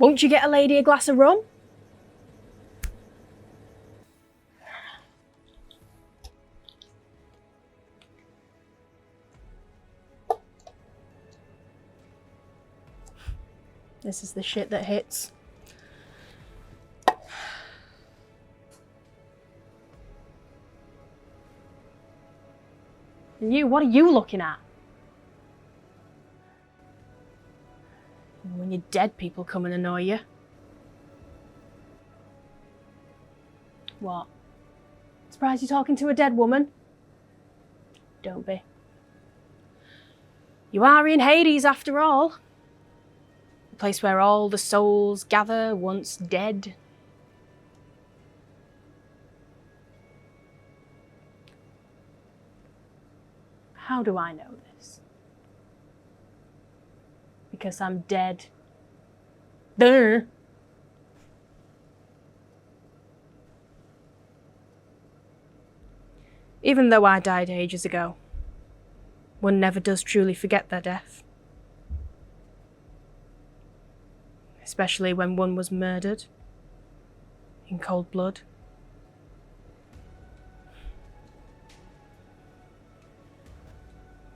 Won't you get a lady a glass of rum? This is the shit that hits. And you, what are you looking at? When you're dead, people come and annoy you. What? Surprised you're talking to a dead woman? Don't be. You are in Hades after all. The place where all the souls gather once dead. How do I know this? Because I'm dead. Duh. Even though I died ages ago, one never does truly forget their death. Especially when one was murdered in cold blood.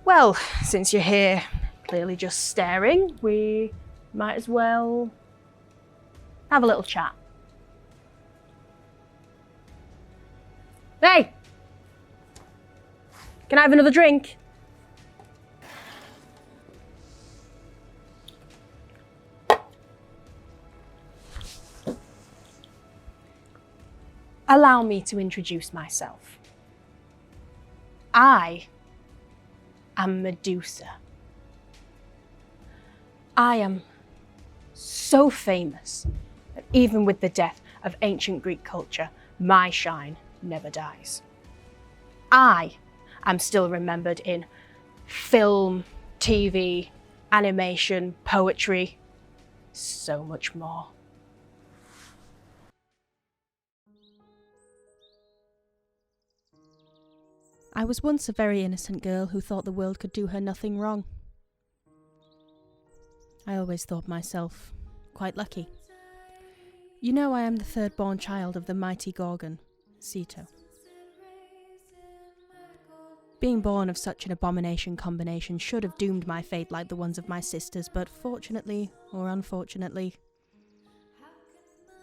Well, since you're here, clearly just staring, we might as well have a little chat. Hey! Can I have another drink? Allow me to introduce myself. I am Medusa. I am so famous that even with the death of ancient Greek culture, my shine never dies. I am still remembered in film, TV, animation, poetry, so much more. I was once a very innocent girl who thought the world could do her nothing wrong. I always thought myself quite lucky. You know, I am the third-born child of the mighty Gorgon, Ceto. Being born of such an abomination combination should have doomed my fate like the ones of my sisters, but fortunately, or unfortunately,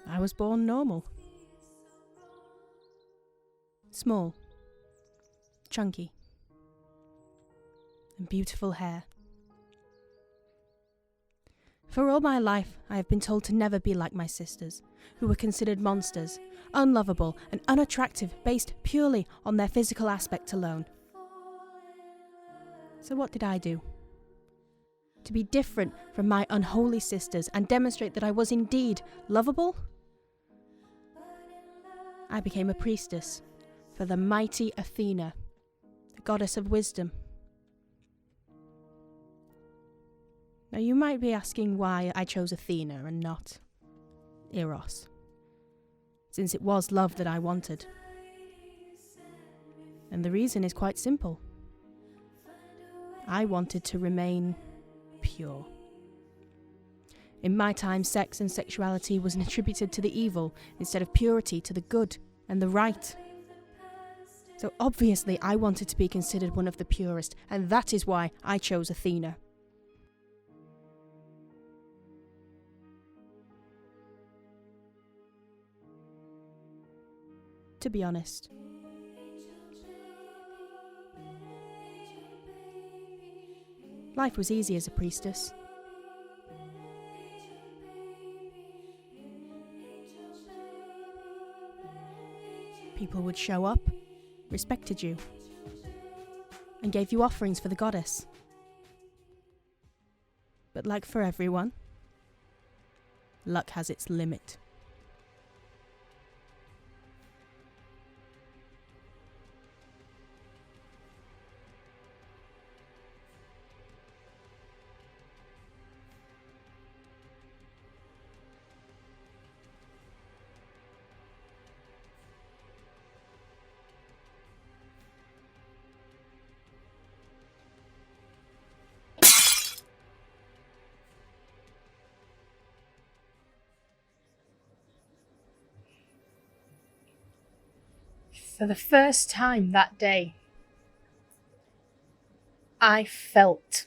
I was born normal. Small, chunky, and beautiful hair. For all my life, I have been told to never be like my sisters, who were considered monsters, unlovable and unattractive based purely on their physical aspect alone. So what did I do? To be different from my unholy sisters and demonstrate that I was indeed lovable? I became a priestess for the mighty Athena, the goddess of wisdom. Now you might be asking why I chose Athena and not Eros, since it was love that I wanted. And the reason is quite simple. I wanted to remain pure. In my time, sex and sexuality was attributed to the evil instead of purity to the good and the right. So obviously I wanted to be considered one of the purest, and that is why I chose Athena. To be honest, life was easy as a priestess. People would show up, respected you, and gave you offerings for the goddess. But like for everyone, luck has its limit. For the first time that day, I felt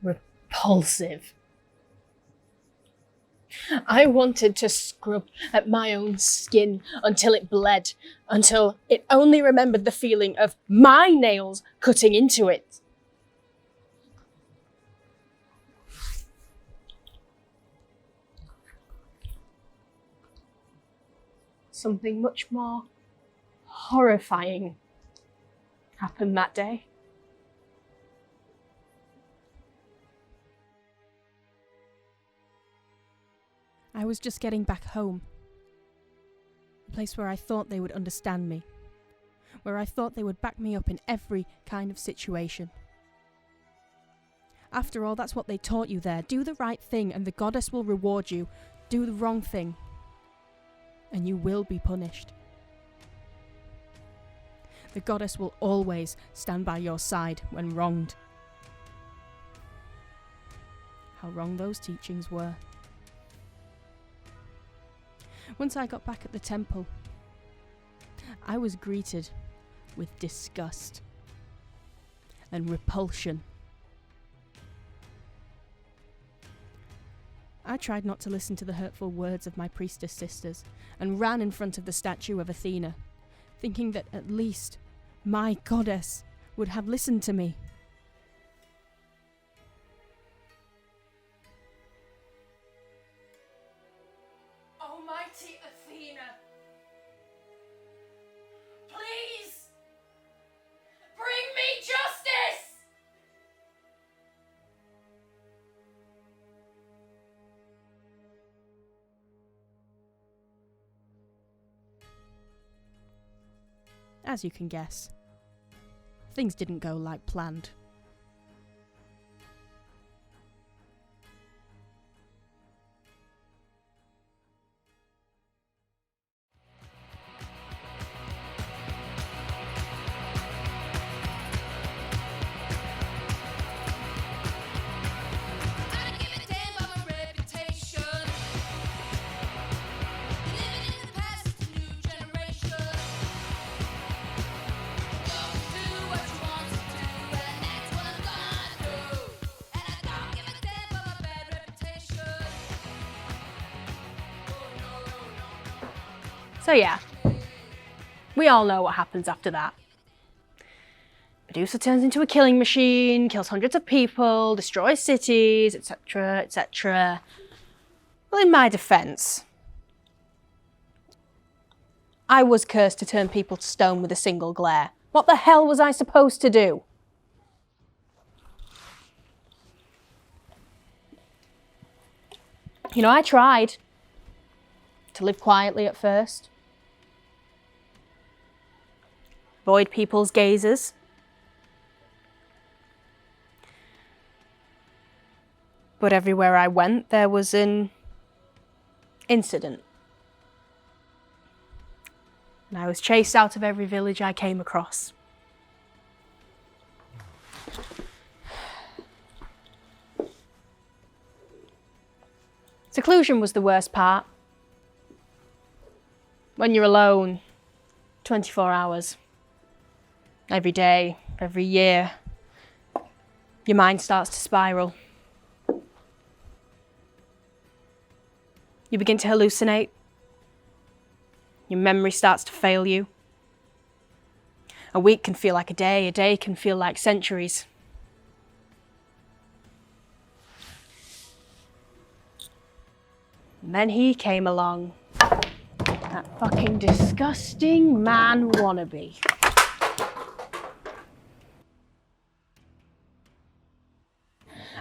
repulsive. I wanted to scrub at my own skin until it bled, until it only remembered the feeling of my nails cutting into it. Something much more horrifying happened that day. I was just getting back home. A place where I thought they would understand me. Where I thought they would back me up in every kind of situation. After all, that's what they taught you there. Do the right thing and the goddess will reward you. Do the wrong thing and you will be punished. The goddess will always stand by your side when wronged. How wrong those teachings were. Once I got back at the temple, I was greeted with disgust and repulsion. I tried not to listen to the hurtful words of my priestess sisters and ran in front of the statue of Athena, thinking that at least my goddess would have listened to me. Almighty Athena, please bring me justice! As you can guess, things didn't go like planned. So yeah, we all know what happens after that. Medusa turns into a killing machine, kills hundreds of people, destroys cities, etc, etc. Well, in my defence, I was cursed to turn people to stone with a single glare. What the hell was I supposed to do? You know, I tried to live quietly at first. Avoid people's gazes. But everywhere I went, there was an incident. And I was chased out of every village I came across. Seclusion was the worst part. When you're alone, 24 hours. Every day, every year, your mind starts to spiral. You begin to hallucinate. Your memory starts to fail you. A week can feel like a day can feel like centuries. And then he came along. That fucking disgusting man wannabe.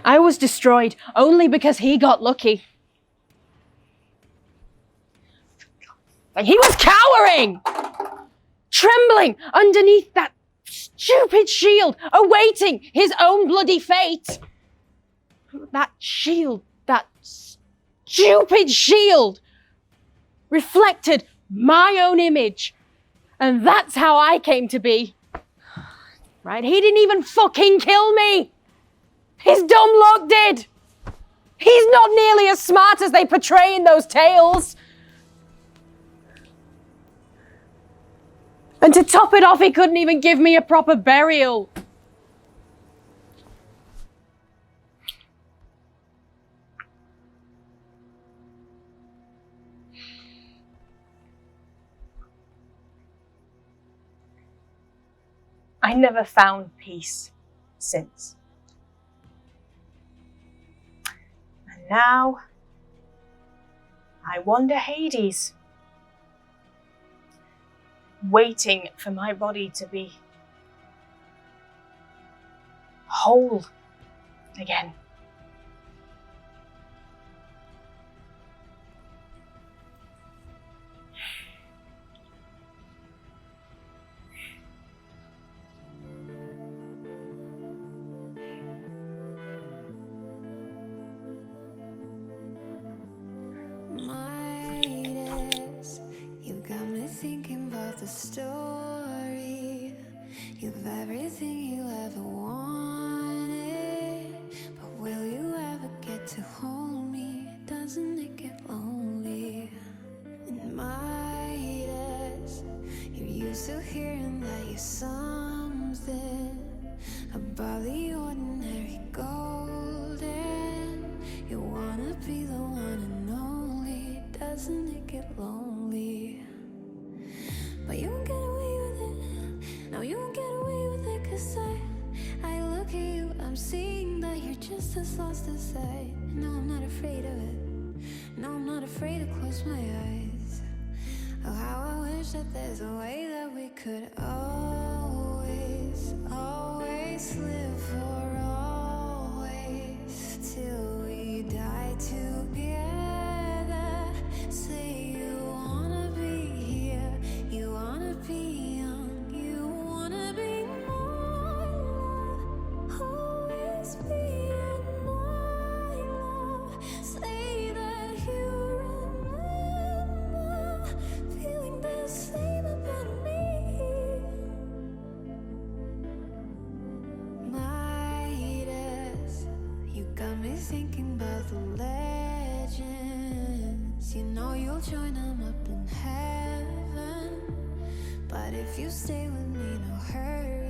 I was destroyed only because he got lucky. And he was cowering, trembling underneath that stupid shield, awaiting his own bloody fate. That shield, that stupid shield, reflected my own image. And that's how I came to be. Right? He didn't even fucking kill me. His dumb luck did. He's not nearly as smart as they portray in those tales. And to top it off, he couldn't even give me a proper burial. I never found peace since. And now I wander Hades, waiting for my body to be whole again. Thinking about the story. You've everything you ever wanted, but will you ever get to hold me? Doesn't it get lonely? In Midas, you're used to hearing that you're something above the ordinary golden. You wanna be the one and only. Doesn't it get lonely? But you won't get away with it. No, you won't get away with it. Cause I look at you, I'm seeing that you're just as lost as I. No, I'm not afraid of it. No, I'm not afraid to close my eyes. Oh, how I wish that there's a way that we could always, always live for always, till we die together. Say you wanna be here, you wanna be young, you wanna be my love, always be in my love. Say that you remember feeling the same about me. Midas, you got me thinking about the legends. You know you'll join them up in heaven, but if you stay with me, no hurry.